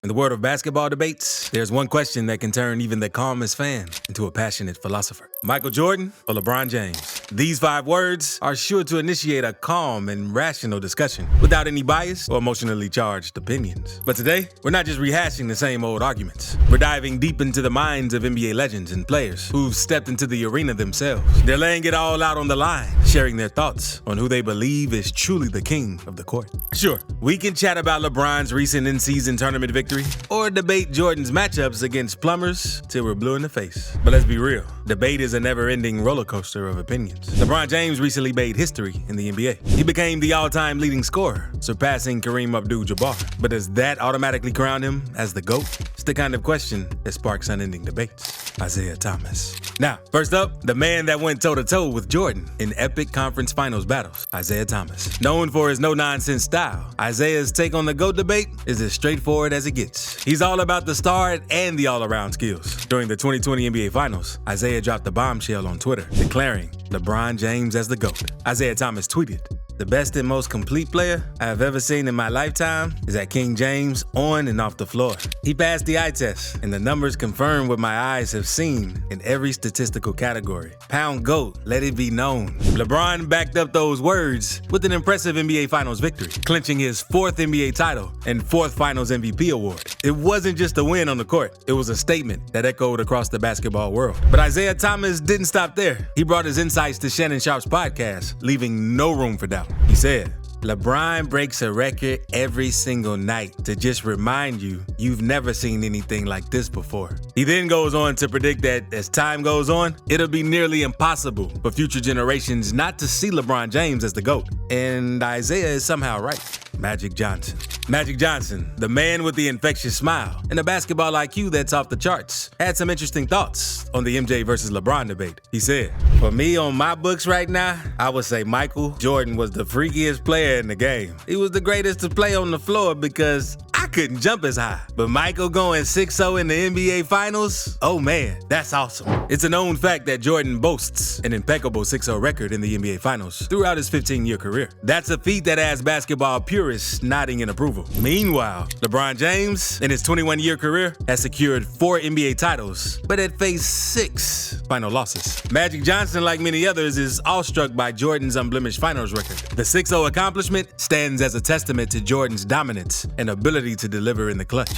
In the world of basketball debates, there's one question that can turn even the calmest fan into a passionate philosopher. Michael Jordan or LeBron James? These 5 words are sure to initiate a calm and rational discussion without any bias or emotionally charged opinions. But today, we're not just rehashing the same old arguments. We're diving deep into the minds of NBA legends and players who've stepped into the arena themselves. They're laying it all out on the line, sharing their thoughts on who they believe is truly the king of the court. Sure, we can chat about LeBron's recent in-season tournament victory or debate Jordan's matchups against plumbers till we're blue in the face. But let's be real, debate is a never-ending roller coaster of opinions. LeBron James recently made history in the NBA. He became the all-time leading scorer, surpassing Kareem Abdul-Jabbar. But does that automatically crown him as the GOAT? It's the kind of question that sparks unending debates. Isaiah Thomas. Now, first up, the man that went toe-to-toe with Jordan in epic conference finals battles, Isaiah Thomas. Known for his no-nonsense style, Isaiah's take on the GOAT debate is as straightforward as it gets. He's all about the start and the all-around skills. During the 2020 NBA Finals, Isaiah dropped the bombshell on Twitter, declaring LeBron James as the GOAT. Isaiah Thomas tweeted, "The best and most complete player I have ever seen in my lifetime is at King James on and off the floor. He passed the eye test, and the numbers confirm what my eyes have seen in every statistical category. Pound GOAT, let it be known." LeBron backed up those words with an impressive NBA Finals victory, clinching his 4th NBA title and 4th Finals MVP award. It wasn't just a win on the court, it was a statement that echoed across the basketball world. But Isaiah Thomas didn't stop there. He brought his insights to Shannon Sharpe's podcast, leaving no room for doubt. He said, "LeBron breaks a record every single night to just remind you you've never seen anything like this before." He then goes on to predict that as time goes on, it'll be nearly impossible for future generations not to see LeBron James as the GOAT. And Isaiah is somehow right. Magic Johnson. Magic Johnson, the man with the infectious smile and a basketball IQ that's off the charts, had some interesting thoughts on the MJ versus LeBron debate. He said, "For me, on my books right now, I would say Michael Jordan was the freakiest player in the game. He was the greatest to play on the floor because I couldn't jump as high. But Michael going 6-0 in the NBA Finals? Oh man, that's awesome." It's a known fact that Jordan boasts an impeccable 6-0 record in the NBA Finals throughout his 15-year career. That's a feat that has basketball purists nodding in approval. Meanwhile, LeBron James, in his 21-year career, has secured 4 NBA titles, but had faced 6 final losses. Magic Johnson, like many others, is awestruck by Jordan's unblemished finals record. The 6-0 accomplishment stands as a testament to Jordan's dominance and ability to deliver in the clutch.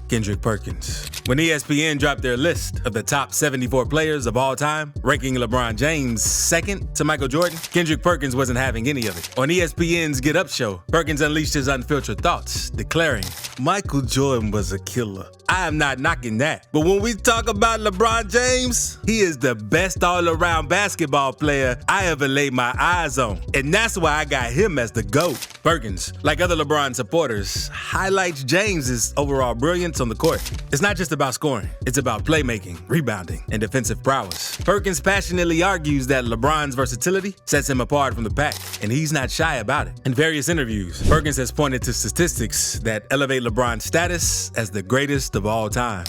Kendrick Perkins. When ESPN dropped their list of the top 74 players of all time, ranking LeBron James 2nd to Michael Jordan, Kendrick Perkins wasn't having any of it. On ESPN's Get Up show, Perkins unleashed his unfiltered thoughts, declaring, "Michael Jordan was a killer. I am not knocking that. But when we talk about LeBron James, he is the best all-around basketball player I ever laid my eyes on. And that's why I got him as the GOAT." Perkins, like other LeBron supporters, highlights James's overall brilliance on the court. It's not just about scoring, it's about playmaking, rebounding, and defensive prowess. Perkins passionately argues that LeBron's versatility sets him apart from the pack, and he's not shy about it. In various interviews, Perkins has pointed to statistics that elevate LeBron's status as the greatest of all time,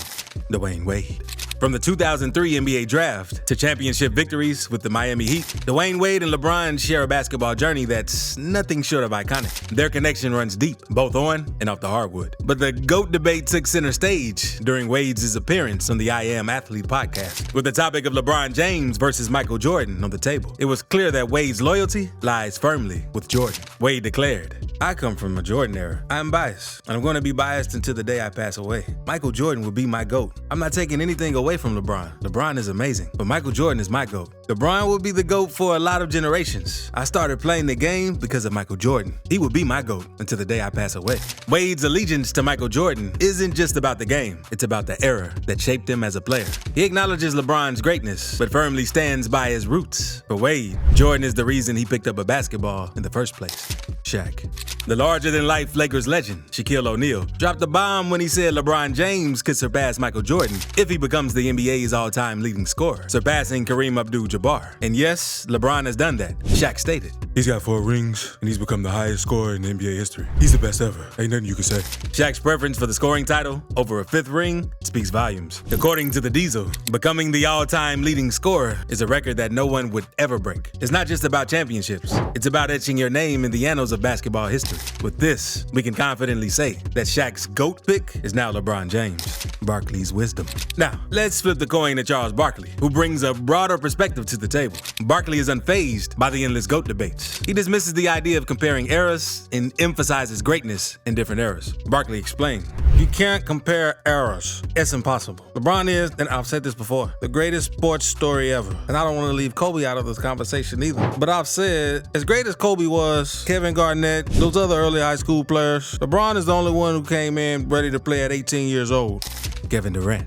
Dwayne Wade. From the 2003 NBA Draft to championship victories with the Miami Heat, Dwayne Wade and LeBron share a basketball journey that's nothing short of iconic. Their connection runs deep, both on and off the hardwood. But the GOAT debate took center stage during Wade's appearance on the I Am Athlete podcast. With the topic of LeBron James versus Michael Jordan on the table, it was clear that Wade's loyalty lies firmly with Jordan. Wade declared, "I come from a Jordan era. I'm biased, and I'm going to be biased until the day I pass away. Michael Jordan will be my GOAT. I'm not taking anything away from LeBron. LeBron is amazing, but Michael Jordan is my GOAT. LeBron will be the GOAT for a lot of generations. I started playing the game because of Michael Jordan. He will be my GOAT until the day I pass away." Wade's allegiance to Michael Jordan isn't just about the game, it's about the era that shaped him as a player. He acknowledges LeBron's greatness, but firmly stands by his roots. For Wade, Jordan is the reason he picked up a basketball in the first place. Shaq. The larger-than-life Lakers legend, Shaquille ONeal, dropped the bomb when he said LeBron James could surpass Michael Jordan if he becomes the NBA's all-time leading scorer, surpassing Kareem Abdul-Jabbar Abdul-Jabbar. And yes, LeBron has done that. Shaq stated, "He's got 4 rings, and he's become the highest scorer in NBA history. He's the best ever. Ain't nothing you can say." Shaq's preference for the scoring title over a 5th ring speaks volumes. According to the Diesel, becoming the all-time leading scorer is a record that no one would ever break. It's not just about championships. It's about etching your name in the annals of basketball history. With this, we can confidently say that Shaq's GOAT pick is now LeBron James, Barkley's wisdom. Now, let's flip the coin to Charles Barkley, who brings a broader perspective to the table. Barkley is unfazed by the endless GOAT debates. He dismisses the idea of comparing eras and emphasizes greatness in different eras. Barkley explained, "You can't compare eras. It's impossible. LeBron is, and I've said this before, the greatest sports story ever. And I don't want to leave Kobe out of this conversation either. But I've said, as great as Kobe was, Kevin Garnett, those other early high school players, LeBron is the only one who came in ready to play at 18 years old. Kevin Durant."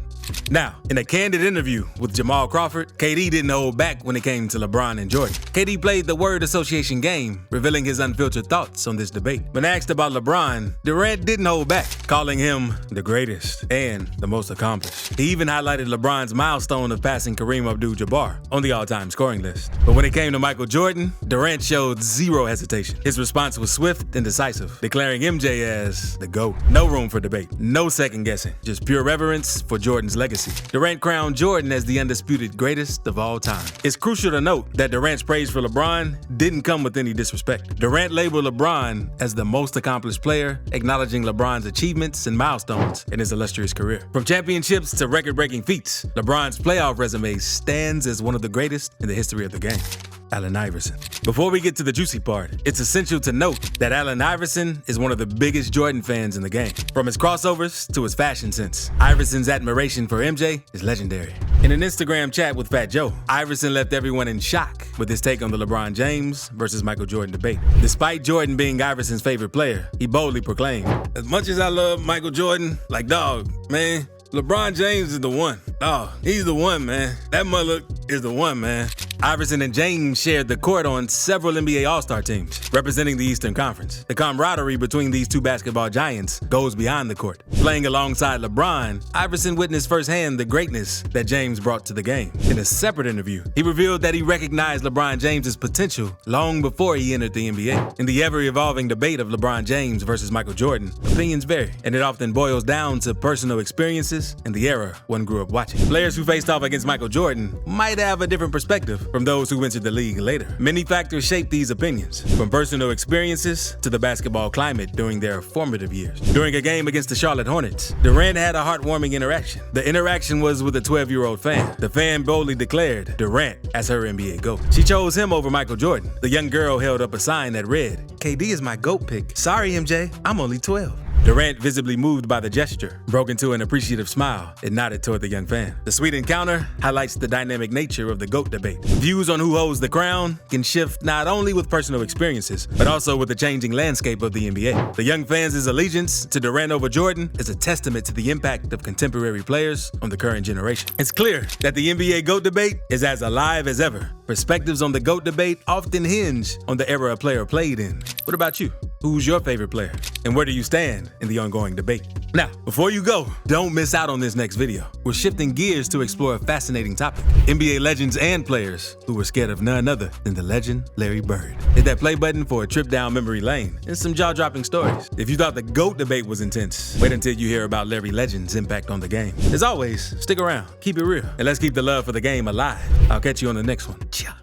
Now, in a candid interview with Jamal Crawford, KD didn't hold back when it came to LeBron and Jordan. KD played the word association game, revealing his unfiltered thoughts on this debate. When asked about LeBron, Durant didn't hold back, calling him the greatest and the most accomplished. He even highlighted LeBron's milestone of passing Kareem Abdul-Jabbar on the all-time scoring list. But when it came to Michael Jordan, Durant showed zero hesitation. His response was swift and decisive, declaring MJ as the GOAT. No room for debate, no second guessing, just pure reverence for Jordan's legacy. Durant crowned Jordan as the undisputed greatest of all time. It's crucial to note that Durant's praise for LeBron didn't come with any disrespect. Durant labeled LeBron as the most accomplished player, acknowledging LeBron's achievements and milestones in his illustrious career. From championships to record-breaking feats, LeBron's playoff resume stands as one of the greatest in the history of the game. Allen Iverson. Before we get to the juicy part, it's essential to note that Allen Iverson is one of the biggest Jordan fans in the game. From his crossovers to his fashion sense, Iverson's admiration for MJ is legendary. In an Instagram chat with Fat Joe, Iverson left everyone in shock with his take on the LeBron James versus Michael Jordan debate. Despite Jordan being Iverson's favorite player, he boldly proclaimed, "As much as I love Michael Jordan, like dog, man, LeBron James is the one. Dog, he's the one, man. That mother is the one, man." Iverson and James shared the court on several NBA All-Star teams, representing the Eastern Conference. The camaraderie between these two basketball giants goes beyond the court. Playing alongside LeBron, Iverson witnessed firsthand the greatness that James brought to the game. In a separate interview, he revealed that he recognized LeBron James's potential long before he entered the NBA. In the ever-evolving debate of LeBron James versus Michael Jordan, opinions vary, and it often boils down to personal experiences and the era one grew up watching. Players who faced off against Michael Jordan might have a different perspective from those who entered the league later. Many factors shape these opinions, from personal experiences to the basketball climate during their formative years. During a game against the Charlotte Hornets, Durant had a heartwarming interaction. The interaction was with a 12-year-old fan. The fan boldly declared Durant as her NBA GOAT. She chose him over Michael Jordan. The young girl held up a sign that read, "KD is my GOAT pick. Sorry, MJ, I'm only 12. Durant, visibly moved by the gesture, broke into an appreciative smile and nodded toward the young fan. The sweet encounter highlights the dynamic nature of the GOAT debate. Views on who holds the crown can shift not only with personal experiences, but also with the changing landscape of the NBA. The young fans' allegiance to Durant over Jordan is a testament to the impact of contemporary players on the current generation. It's clear that the NBA GOAT debate is as alive as ever. Perspectives on the GOAT debate often hinge on the era a player played in. What about you? Who's your favorite player? And where do you stand in the ongoing debate? Now, before you go, don't miss out on this next video. We're shifting gears to explore a fascinating topic: NBA legends and players who were scared of none other than the legend Larry Bird. Hit that play button for a trip down memory lane and some jaw-dropping stories. If you thought the GOAT debate was intense, wait until you hear about Larry Legend's impact on the game. As always, stick around, keep it real, and let's keep the love for the game alive. I'll catch you on the next one. Ciao.